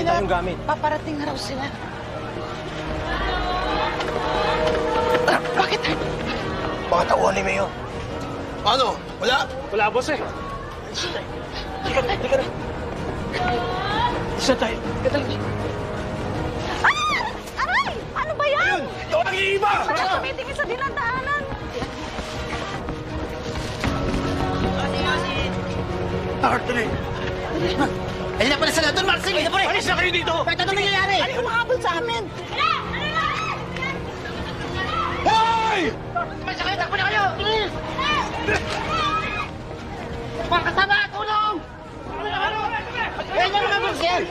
Meron tayong gamit. Paparating na raw sila. Bakit? Baka tauhan ni Mayor. Ano? Wala? Wala, boss eh. Halika na. Isa tayo. Aray! Ano ba yan? Ito ang iiba! Bakit tumitingin sa dinadaanan? Arthur! Ayun na pala sila doon, Marcel! Ayun na pala! Alis na kayo dito! Bakit ano nangyayari? Ano yung mahabol sa amin? Hoy! May sakay, takbo na kayo! Mga kasama, tulong! Ayun na mga Marcel!